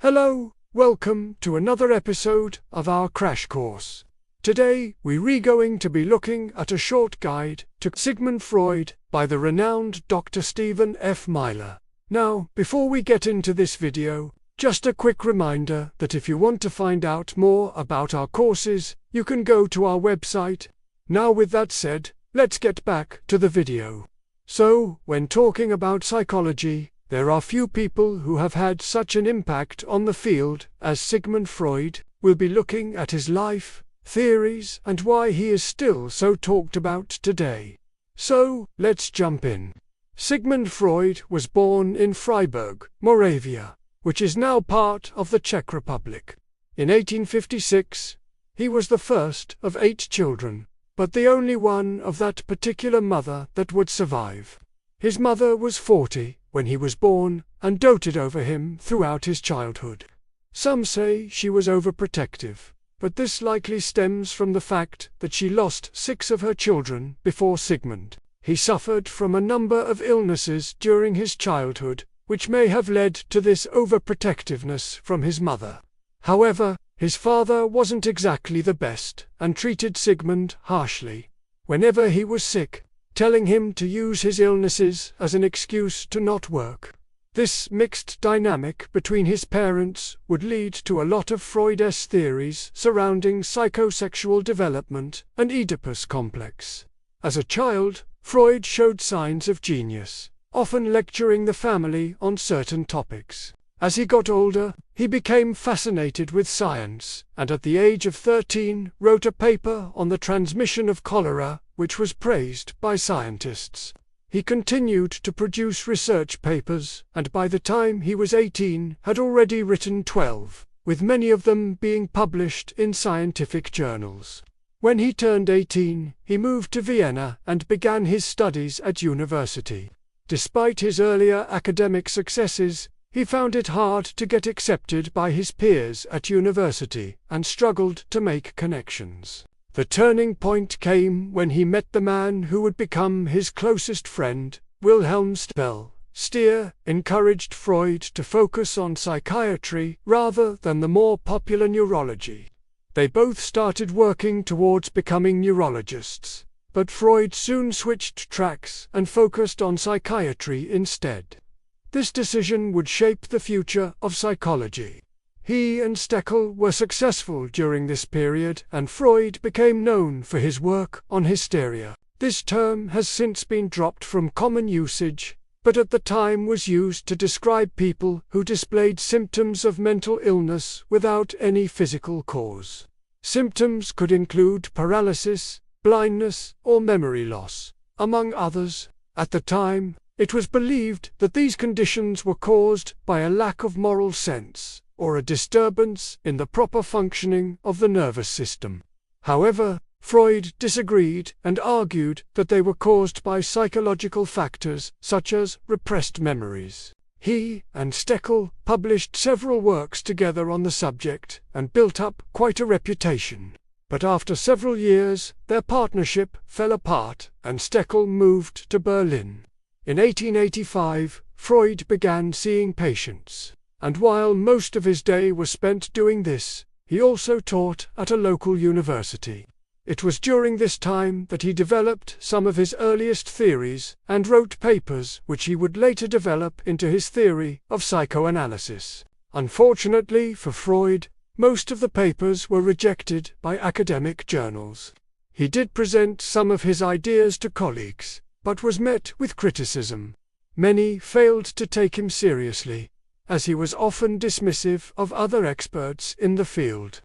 Hello, welcome to another episode of our crash course. Today we're going to be looking at a short guide to Sigmund Freud by the renowned Dr. Stephen F. Myler. Now, before we get into this video, just a quick reminder that if you want to find out more about our courses, you can go to our website. Now with that said, let's get back to the video. So, when talking about psychology, there are few people who have had such an impact on the field as Sigmund Freud. We'll be looking at his life, theories, and why he is still so talked about today. So, let's jump in. Sigmund Freud was born in Freiburg, Moravia, which is now part of the Czech Republic. In 1856, he was the first of 8 children, but the only one of that particular mother that would survive. His mother was 40 when he was born and doted over him throughout his childhood. Some say she was overprotective, but this likely stems from the fact that she lost 6 of her children before Sigmund. He suffered from a number of illnesses during his childhood, which may have led to this overprotectiveness from his mother. However, his father wasn't exactly the best and treated Sigmund harshly whenever he was sick, telling him to use his illnesses as an excuse to not work. This mixed dynamic between his parents would lead to a lot of Freud's theories surrounding psychosexual development and Oedipus complex. As a child, Freud showed signs of genius, often lecturing the family on certain topics. As he got older, he became fascinated with science, and at the age of 13 wrote a paper on the transmission of cholera, which was praised by scientists. He continued to produce research papers, and by the time he was 18 had already written 12, with many of them being published in scientific journals. When he turned 18, he moved to Vienna and began his studies at university. Despite his earlier academic successes, he found it hard to get accepted by his peers at university and struggled to make connections. The turning point came when he met the man who would become his closest friend, Wilhelm Steele. Steele encouraged Freud to focus on psychiatry rather than the more popular neurology. They both started working towards becoming neurologists, but Freud soon switched tracks and focused on psychiatry instead. This decision would shape the future of psychology. He and Steele were successful during this period, and Freud became known for his work on hysteria. This term has since been dropped from common usage, but at the time was used to describe people who displayed symptoms of mental illness without any physical cause. Symptoms could include paralysis, blindness, or memory loss, among others. At the time, it was believed that these conditions were caused by a lack of moral sense, or a disturbance in the proper functioning of the nervous system. However, Freud disagreed and argued that they were caused by psychological factors such as repressed memories. He and Steele published several works together on the subject and built up quite a reputation. But after several years, their partnership fell apart and Steele moved to Berlin. In 1885, Freud began seeing patients, and while most of his day was spent doing this, he also taught at a local university. It was during this time that he developed some of his earliest theories and wrote papers which he would later develop into his theory of psychoanalysis. Unfortunately for Freud, most of the papers were rejected by academic journals. He did present some of his ideas to colleagues, but was met with criticism. Many failed to take him seriously, as he was often dismissive of other experts in the field.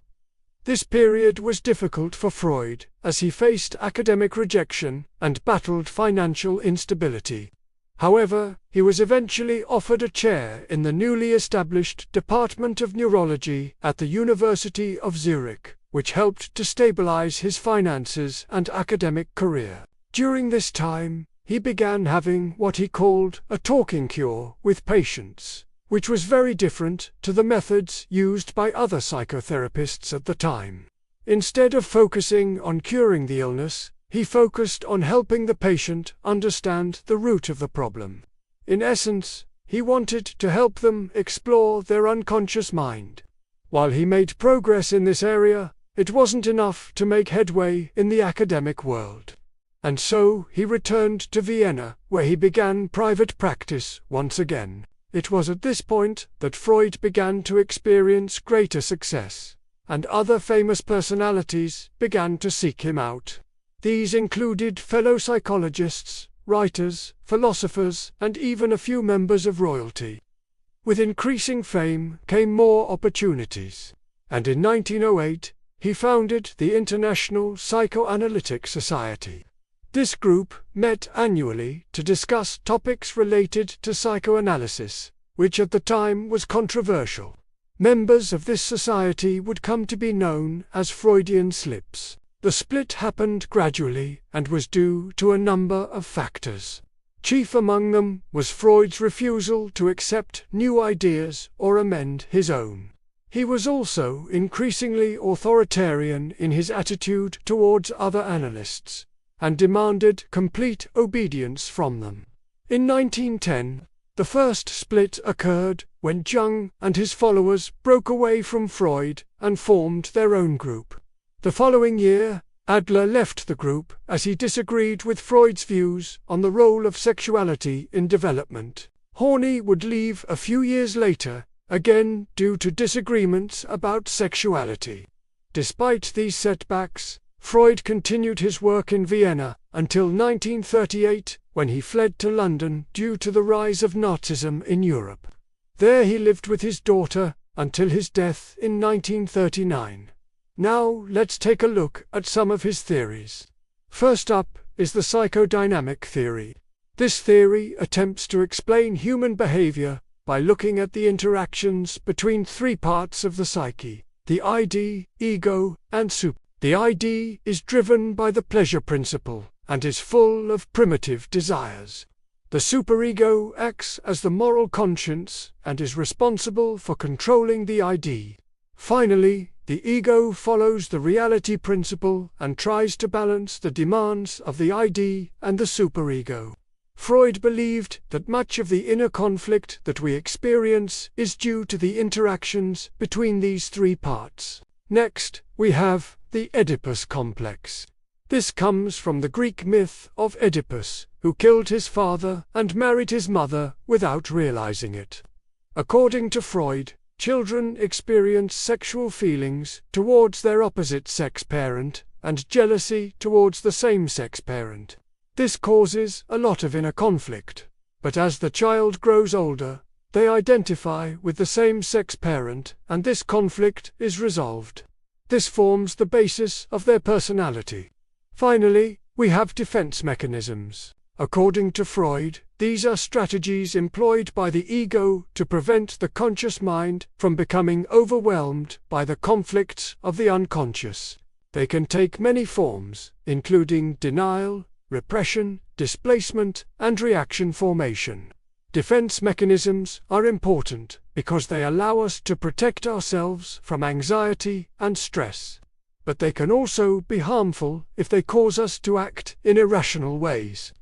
This period was difficult for Freud, as he faced academic rejection and battled financial instability. However, he was eventually offered a chair in the newly established Department of Neurology at the University of Zurich, which helped to stabilize his finances and academic career. During this time, he began having what he called a talking cure with patients, which was very different to the methods used by other psychotherapists at the time. Instead of focusing on curing the illness, he focused on helping the patient understand the root of the problem. In essence, He wanted to help them explore their unconscious mind. While he made progress in this area, it wasn't enough to make headway in the academic world. And so he returned to Vienna, where he began private practice once again. It was at this point that Freud began to experience greater success, and other famous personalities began to seek him out. These included fellow psychologists, writers, philosophers, and even a few members of royalty. With increasing fame came more opportunities, and in 1908 he founded the International Psychoanalytic Society. This group met annually to discuss topics related to psychoanalysis, which at the time was controversial. Members of this society would come to be known as Freudian slips. The split happened gradually and was due to a number of factors. Chief among them was Freud's refusal to accept new ideas or amend his own. He was also increasingly authoritarian in his attitude towards other analysts, and demanded complete obedience from them. In 1910, the first split occurred when Jung and his followers broke away from Freud and formed their own group. The following year, Adler left the group as he disagreed with Freud's views on the role of sexuality in development. Horney would leave a few years later, again due to disagreements about sexuality. Despite these setbacks, Freud continued his work in Vienna until 1938, when he fled to London due to the rise of Nazism in Europe. There he lived with his daughter until his death in 1939. Now let's take a look at some of his theories. First up is the psychodynamic theory. This theory attempts to explain human behavior by looking at the interactions between three parts of the psyche: the ID, ego, and super. The ID is driven by the pleasure principle and is full of primitive desires. The superego acts as the moral conscience and is responsible for controlling the ID. Finally, the ego follows the reality principle and tries to balance the demands of the ID and the superego. Freud believed that much of the inner conflict that we experience is due to the interactions between these three parts. Next, we have the Oedipus complex. This comes from the Greek myth of Oedipus, who killed his father and married his mother without realizing it. According to Freud, children experience sexual feelings towards their opposite-sex parent and jealousy towards the same-sex parent. This causes a lot of inner conflict, but as the child grows older, they identify with the same-sex parent and this conflict is resolved. This forms the basis of their personality. Finally, we have defense mechanisms. According to Freud, these are strategies employed by the ego to prevent the conscious mind from becoming overwhelmed by the conflicts of the unconscious. They can take many forms, including denial, repression, displacement, and reaction formation. Defense mechanisms are important because they allow us to protect ourselves from anxiety and stress. But they can also be harmful if they cause us to act in irrational ways.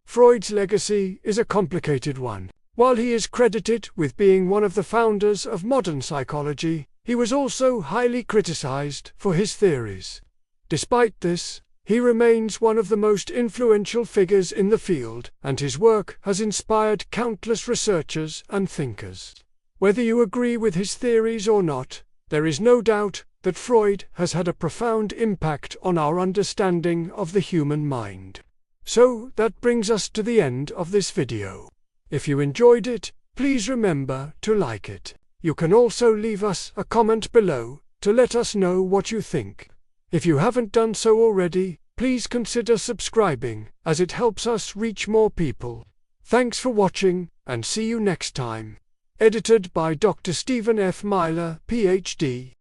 Freud's legacy is a complicated one. While he is credited with being one of the founders of modern psychology, he was also highly criticized for his theories. Despite this, he remains one of the most influential figures in the field, and his work has inspired countless researchers and thinkers. Whether you agree with his theories or not, there is no doubt that Freud has had a profound impact on our understanding of the human mind. So that brings us to the end of this video. If you enjoyed it, please remember to like it. You can also leave us a comment below to let us know what you think. If you haven't done so already, please consider subscribing, as it helps us reach more people. Thanks for watching, and see you next time. Edited by Dr. Stephen F. Myler, Ph.D.